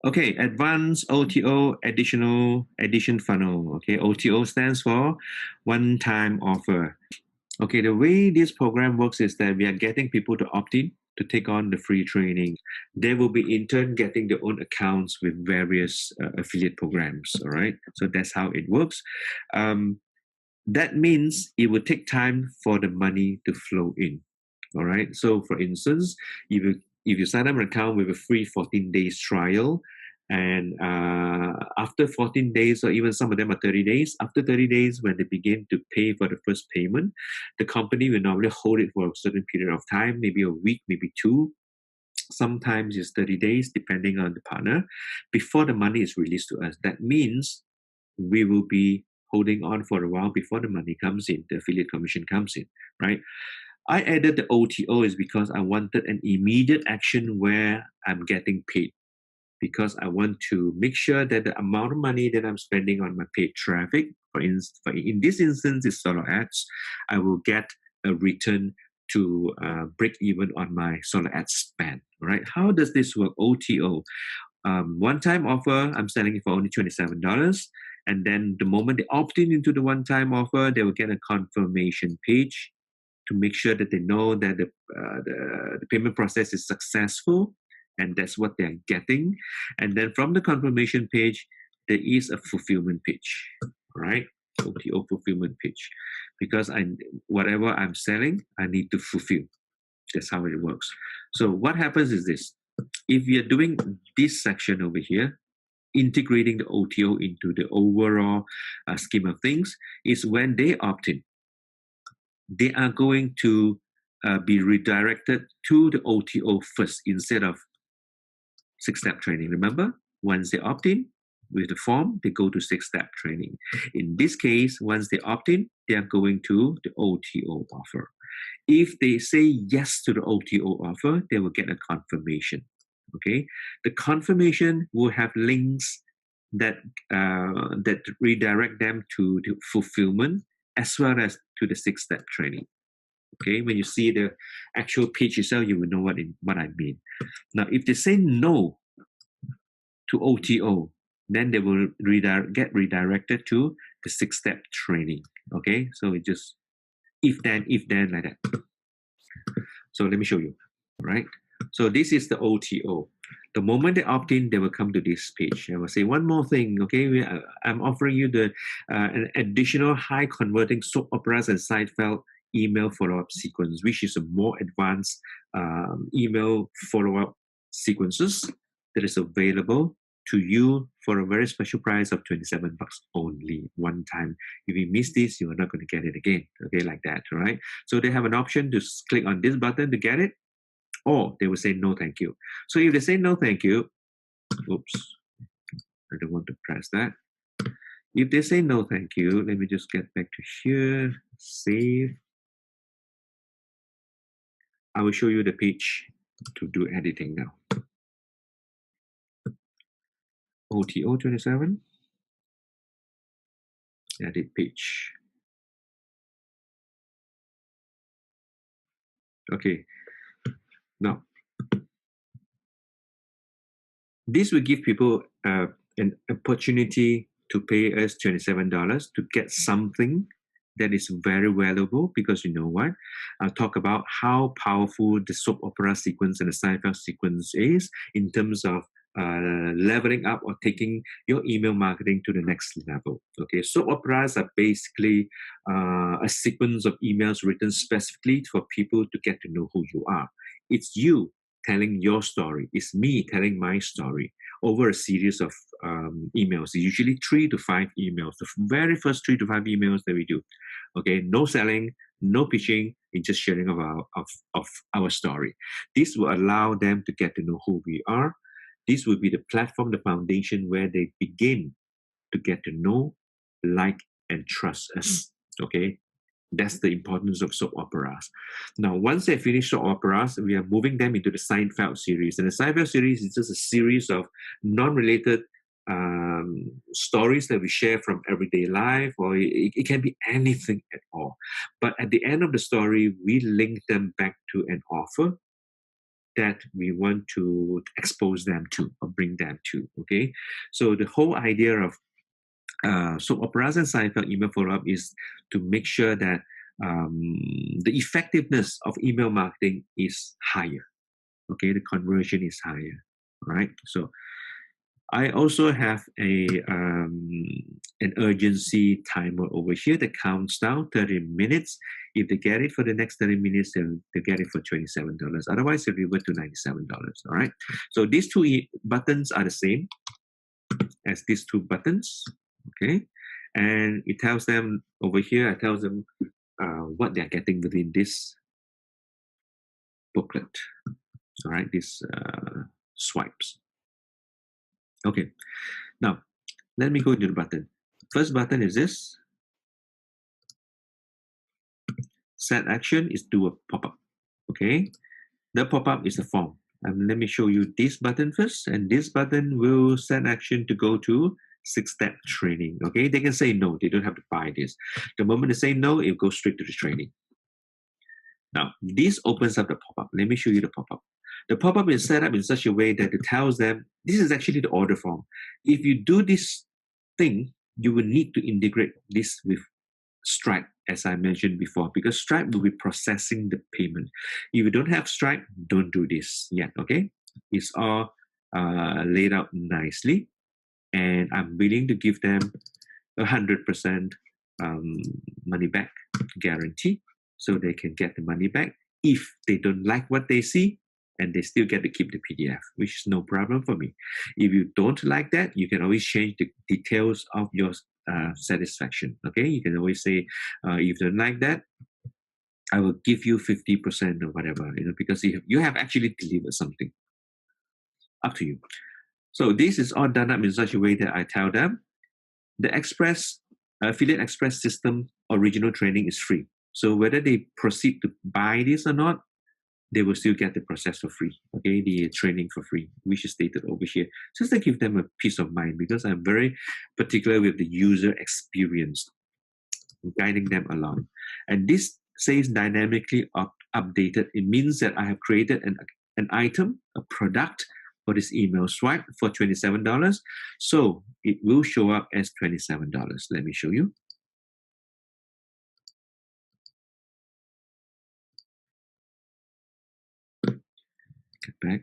Okay, advanced OTO additional addition funnel. Okay, OTO stands for one time offer. Okay, the way this program works is that we are getting people to opt in to take on the free training. They will be in turn getting their own accounts with various affiliate programs. All right, so that's how it works. Um, that means it will take time for the money to flow in. All right. So, for instance, if you sign up an account with a free 14 days trial, and after 14 days, or even some of them are 30 days, after 30 days, when they begin to pay for the first payment, the company will normally hold it for a certain period of time, maybe a week, maybe two. Sometimes it's 30 days, depending on the partner, before the money is released to us. That means we will be holding on for a while before the money comes in, the affiliate commission comes in, right? I added the OTO is because I wanted an immediate action where I'm getting paid, because I want to make sure that the amount of money that I'm spending on my paid traffic, in this instance, is solo ads, I will get a return to break even on my solo ad spend. Right? How does this work? OTO, one-time offer. I'm selling it for only $27. And then the moment they opt in into the one-time offer, they will get a confirmation page to make sure that they know that the payment process is successful, and that's what they're getting. And then from the confirmation page, there is a fulfillment page, right? OTO fulfillment page, because whatever I'm selling, I need to fulfill. That's how it works. So what happens is this: if you're doing this section over here, integrating the OTO into the overall scheme of things, is when they opt in, they are going to be redirected to the OTO first instead of 6-step training. Remember, once they opt in with the form, they go to 6-step training. In this case, once they opt in, they are going to the OTO offer. If they say yes to the OTO offer, they will get a confirmation. Okay, the confirmation will have links that that redirect them to the fulfillment as well as to the 6-step training. Okay, when you see the actual page itself, you will know what I mean. Now, if they say no to OTO, then they will get redirected to the 6-step training. Okay, so it just if then like that. So let me show you. Right. So this is the OTO. The moment they opt in, they will come to this page. I will say one more thing. Okay, I'm offering you an additional high converting soap operas and Seinfeld email follow-up sequence, which is a more advanced email follow-up sequences that is available to you for a very special price of $27 only, one time. If you miss this, you are not going to get it again. Okay, like that, right? So they have an option to click on this button to get it, or they will say no thank you. So if they say no thank you, oops, I don't want to press that. If they say no thank you, let me just get back to here, save. I will show you the page to do editing now. OTO 27, edit page. Okay, now this will give people an opportunity to pay us $27 to get something that is very valuable, because you know what? I'll talk about how powerful the soap opera sequence and the Seinfeld sequence is in terms of leveling up or taking your email marketing to the next level. Okay, soap operas are basically a sequence of emails written specifically for people to get to know who you are. It's you telling your story. It's me telling my story over a series of emails, usually 3 to 5 emails. The very first 3 to 5 emails that we do. Okay, no selling, no pitching, it's just sharing of our story. This will allow them to get to know who we are. This will be the platform, the foundation where they begin to get to know, like, and trust us. Okay, that's the importance of soap operas. Now, once they finish soap operas, we are moving them into the Seinfeld series. And the Seinfeld series is just a series of non-related stories that we share from everyday life, or it can be anything at all. But at the end of the story, we link them back to an offer that we want to expose them to or bring them to. Okay, so the whole idea of soap operas and Seinfeld email follow-up is to make sure that the effectiveness of email marketing is higher. Okay, the conversion is higher. All right, so I also have an urgency timer over here that counts down 30 minutes. If they get it for the next 30 minutes, they'll get it for $27. Otherwise, they'll revert to $97. All right. So these two buttons are the same as these two buttons. Okay. And it tells them over here, I tell them what they're getting within this booklet. All right. These swipes. Okay. Now, let me go to the button. First button is this. Set action is do a pop-up. Okay. The pop-up is a form. Let me show you this button first. And this button will set action to go to 6-step training. Okay. They can say no. They don't have to buy this. The moment they say no, it goes straight to the training. Now, this opens up the pop-up. Let me show you the pop-up. The pop-up is set up in such a way that it tells them, this is actually the order form. If you do this thing, you will need to integrate this with Stripe, as I mentioned before, because Stripe will be processing the payment. If you don't have Stripe, don't do this yet, okay? It's all laid out nicely, and I'm willing to give them 100% money back guarantee, so they can get the money back if they don't like what they see, and they still get to keep the PDF, which is no problem for me. If you don't like that, you can always change the details of your satisfaction. Okay, you can always say, if you don't like that, I will give you 50% or whatever, because you have actually delivered something. Up to you. So this is all done up in such a way that I tell them the Affiliate Express system original training is free. So whether they proceed to buy this or not, they will still get the process for free, okay, the training for free, which is stated over here, just to give them a peace of mind, because I'm very particular with the user experience, guiding them along. And this says dynamically updated. It means that I have created an item, a product for this email swipe for $27. So it will show up as $27. Let me show you. Get back.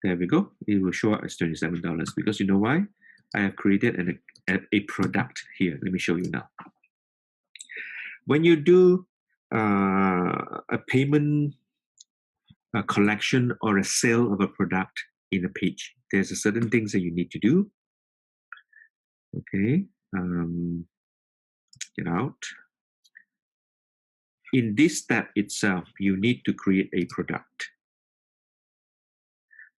There we go. It will show up as $27 because you know why? I have created a product here. Let me show you now. When you do a payment collection or a sale of a product in a page, there's a certain things that you need to do. Okay. Get out. In this step itself, you need to create a product.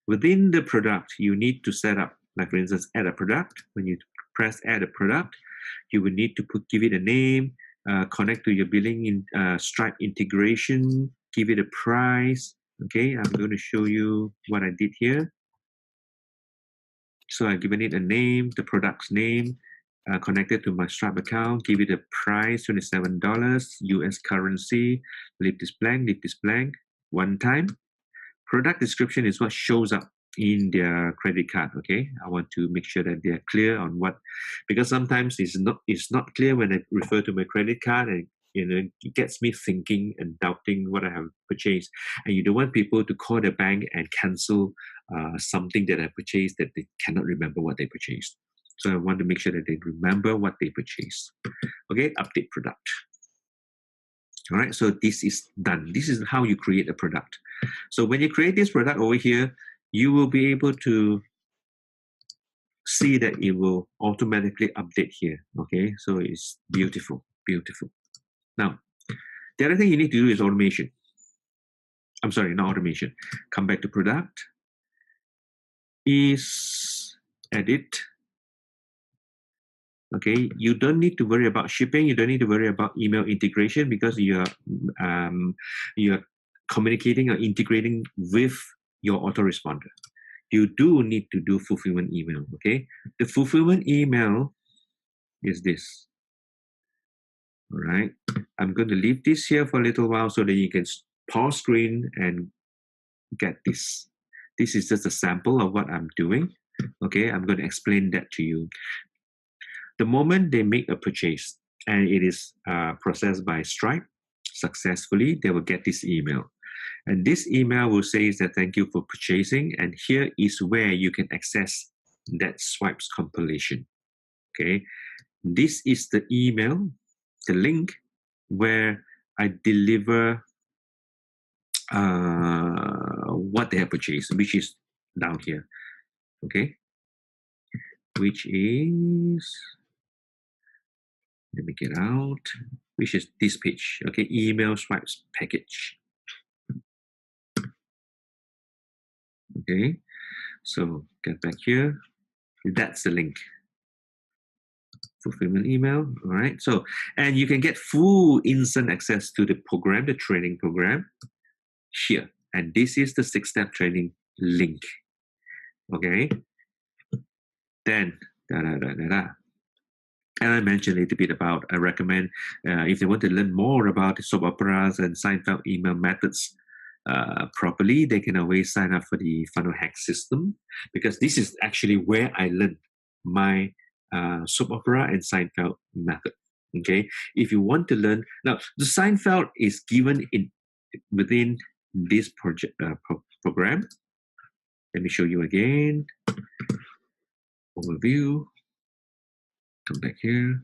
Within the product, you need to set up, like for instance, add a product. When you press add a product, you will need to give it a name, connect to your billing in Stripe integration, give it a price. Okay, I'm going to show you what I did here. So I've given it a name, the product's name, connected to my Stripe account, give it a price, $27, US currency, leave this blank, one time. Product description is what shows up in their credit card. Okay, I want to make sure that they're clear on what, because sometimes it's not clear when I refer to my credit card, and it gets me thinking and doubting what I have purchased. And you don't want people to call the bank and cancel something that I purchased that they cannot remember what they purchased. So I want to make sure that they remember what they purchased. Okay, update product. All right, so this is done. This is how you create a product. So when you create this product over here, you will be able to see that it will automatically update here. Okay, so it's beautiful, beautiful. Now, the other thing you need to do is automation. I'm sorry, not automation. Come back to product. Is edit. Okay, you don't need to worry about shipping. You don't need to worry about email integration because you're communicating or integrating with your autoresponder. You do need to do fulfillment email. Okay, the fulfillment email is this. All right, I'm going to leave this here for a little while so that you can pause screen and get this. This is just a sample of what I'm doing. Okay, I'm going to explain that to you. The moment they make a purchase and it is processed by Stripe successfully, they will get this email. And this email will say that thank you for purchasing, and here is where you can access that swipes compilation. Okay, this is the email, the link where I deliver what they have purchased, which is down here. Okay, which is, let me get out, which is this page. Okay, email swipes package. Okay, so get back here. That's the link. Fulfillment email. All right. So, and you can get full instant access to the program, the training program here. And this is the 6-step training link. Okay. Then, and I mentioned a little bit about, I recommend if they want to learn more about soap operas and Seinfeld email methods properly, they can always sign up for the funnel hack system, because this is actually where I learned my soap opera and Seinfeld method. Okay, if you want to learn now, the Seinfeld is given within this project program. Let me show you again. Overview. Come back here.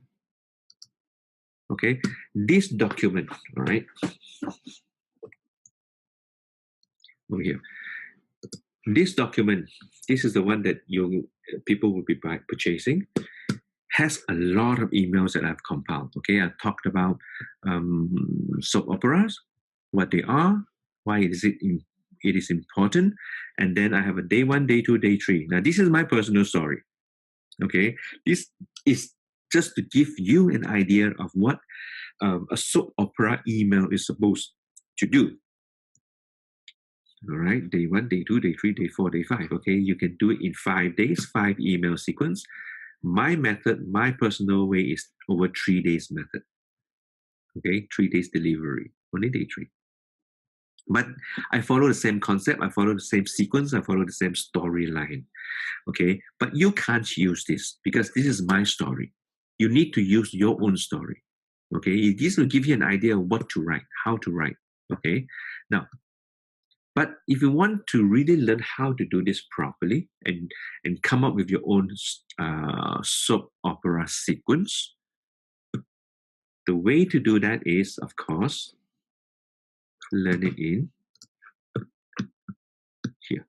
Okay, this document, all right, over here. This document, this is the one that people will be purchasing, has a lot of emails that I've compiled. Okay, I've talked about soap operas, what they are, why it is important, and then I have a day 1, day 2, day 3. Now, this is my personal story. Okay, this is just to give you an idea of what a soap opera email is supposed to do. All right, day 1, day 2, day 3, day 4, day 5. Okay, you can do it in 5 days, 5 email sequence. My method, my personal way is over 3 days method. Okay, 3 days delivery, only day 3. But I follow the same concept, I follow the same sequence, I follow the same storyline. Okay, but you can't use this because this is my story. You need to use your own story. Okay, this will give you an idea of what to write, how to write. Okay, now, but if you want to really learn how to do this properly and come up with your own soap opera sequence, the way to do that is, of course, learn it in here.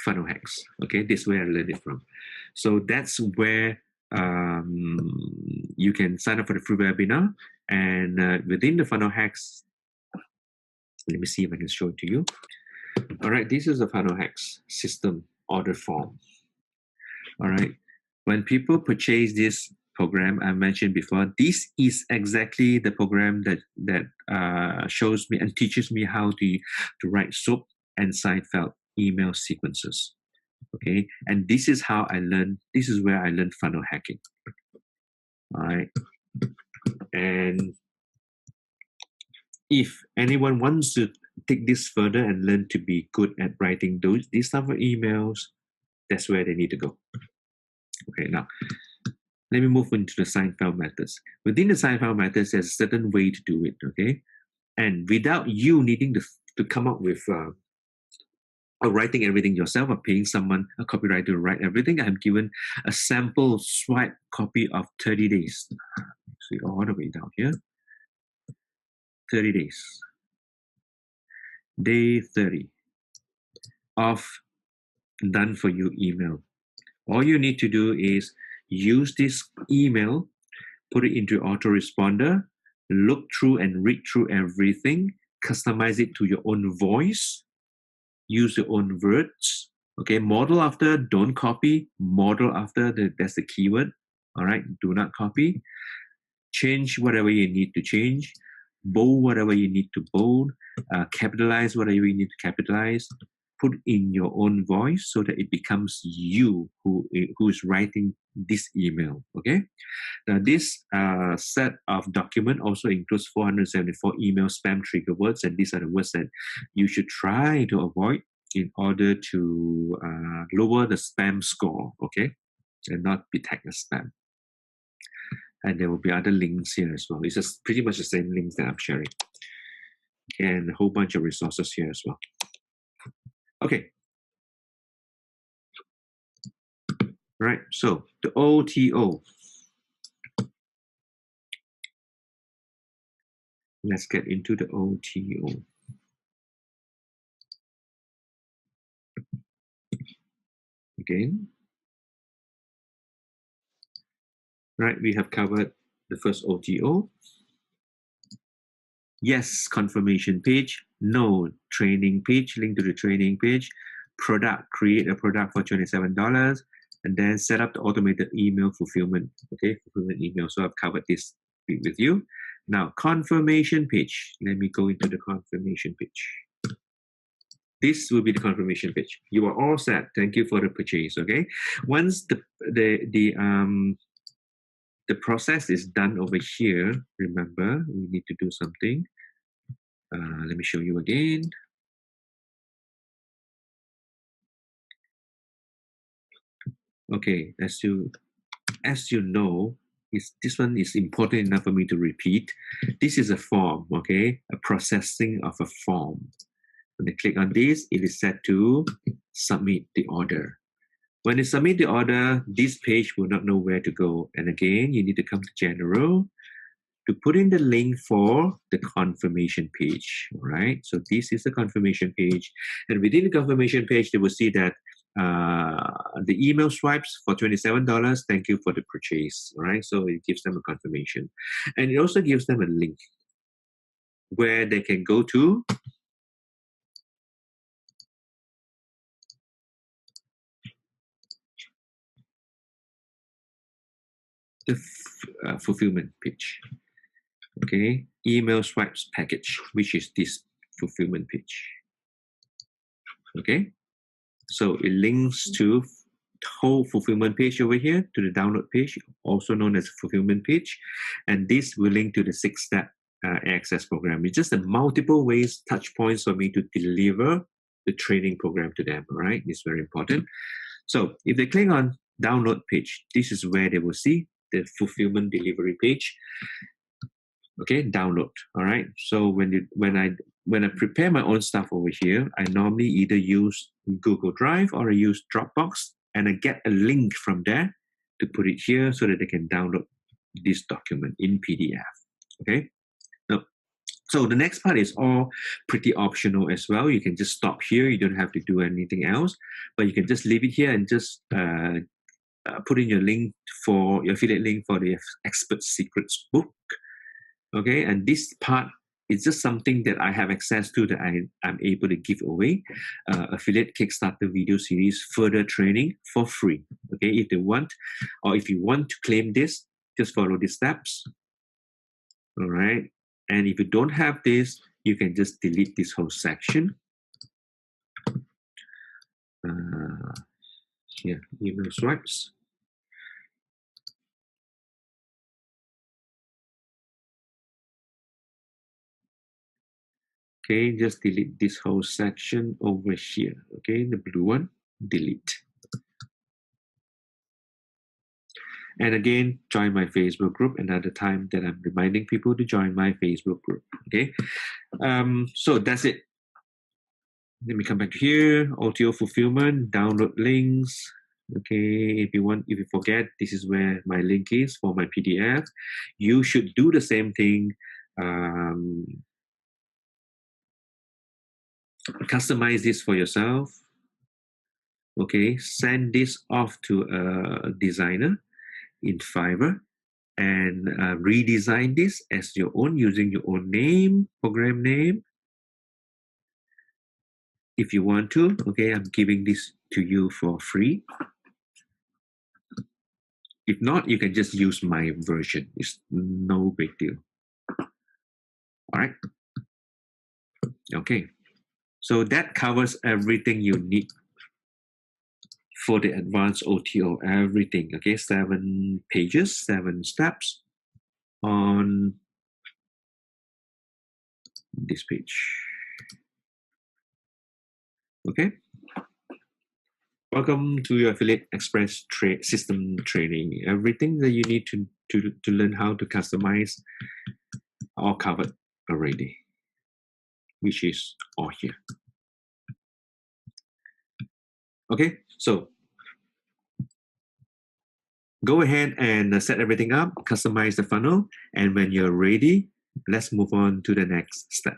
Funnel hacks. Okay, this is where I learned it from. So that's where you can sign up for the free webinar, and within the funnel hacks, let me see if I can show it to you. All right, this is the funnel hacks system order form. All right, when people purchase this program I mentioned before, this is exactly the program that shows me and teaches me how to write soap and Seinfeld email sequences. Okay, and this is how I learned, this is where I learned funnel hacking. All right, and if anyone wants to take this further and learn to be good at writing these type of emails, that's where they need to go. Okay, now let me move into the Seinfeld methods. Within the Seinfeld methods, there's a certain way to do it. Okay, and without you needing to come up with or writing everything yourself or paying someone, a copywriter, to write everything, I'm given a sample swipe copy of 30 days. See all the way down here. 30 days. Day 30 of done for you email. All you need to do is use this email, put it into autoresponder, look through and read through everything, customize it to your own voice, use your own words. Okay, model after, don't copy. Model after, that's the keyword. All right, do not copy. Change whatever you need to change. Bold whatever you need to bold. Capitalize whatever you need to capitalize. Put in your own voice so that it becomes you who is writing this email. Okay. Now, this set of document also includes 474 email spam trigger words, and these are the words that you should try to avoid in order to lower the spam score, okay, and not be tagged as spam. And there will be other links here as well. It's just pretty much the same links that I'm sharing, and a whole bunch of resources here as well. Okay. Right. So the OTO. Let's get into the OTO. Again. Right, we have covered the first OTO. Yes, confirmation page. No, training page, link to the training page. Product, create a product for $27. And then set up the automated email fulfillment. Okay, fulfillment email. So I've covered this with you. Now, confirmation page. Let me go into the confirmation page. This will be the confirmation page. You are all set. Thank you for the purchase. Okay. Once the process is done over here, remember, we need to do something. Let me show you again. Okay, as you know, this one is important enough for me to repeat. This is a form, okay? A processing of a form. When I click on this, it is set to submit the order. When you submit the order, this page will not know where to go. And again, you need to come to General to put in the link for the confirmation page, all right? So this is the confirmation page. And within the confirmation page, they will see that the email swipes for $27, thank you for the purchase, all right? So it gives them a confirmation. And it also gives them a link where they can go to the fulfillment page. Okay, email swipes package, which is this fulfillment page. Okay, so it links to the whole fulfillment page over here to the download page, also known as fulfillment page, and this will link to the 6-step AXS program. It's just a multiple ways, touch points for me to deliver the training program to them. All right, it's very important. So if they click on download page, this is where they will see the fulfillment delivery page. Okay, download. All right. So when I prepare my own stuff over here, I normally either use Google Drive or I use Dropbox, and I get a link from there to put it here so that they can download this document in PDF. Okay. Now, so the next part is all pretty optional as well. You can just stop here. You don't have to do anything else, but you can just leave it here and just put in your link for your affiliate link for the Expert Secrets book. Okay, and this part is just something that I have access to that I'm able to give away. Affiliate Kickstarter video series, further training for free. Okay, if they want, or if you want to claim this, just follow the steps. All right, and if you don't have this, you can just delete this whole section. Here, email swipes. Okay, just delete this whole section over here. Okay, the blue one, delete. And again, join my Facebook group another time that I'm reminding people to join my Facebook group. Okay, so that's it. Let me come back to here. OTO fulfillment, download links. Okay, if you forget, this is where my link is for my PDF. You should do the same thing. Customize this for yourself. Okay, send this off to a designer in Fiverr and redesign this as your own using your own name, program name. If you want to, okay, I'm giving this to you for free. If not, you can just use my version. It's no big deal. All right. Okay. So that covers everything you need for the advanced OTO, everything, okay? 7 pages, 7 steps on this page. Okay? Welcome to your Affiliate Express system training. Everything that you need to learn how to customize all covered already, which is all here. Okay, so go ahead and set everything up, customize the funnel, and when you're ready, let's move on to the next step.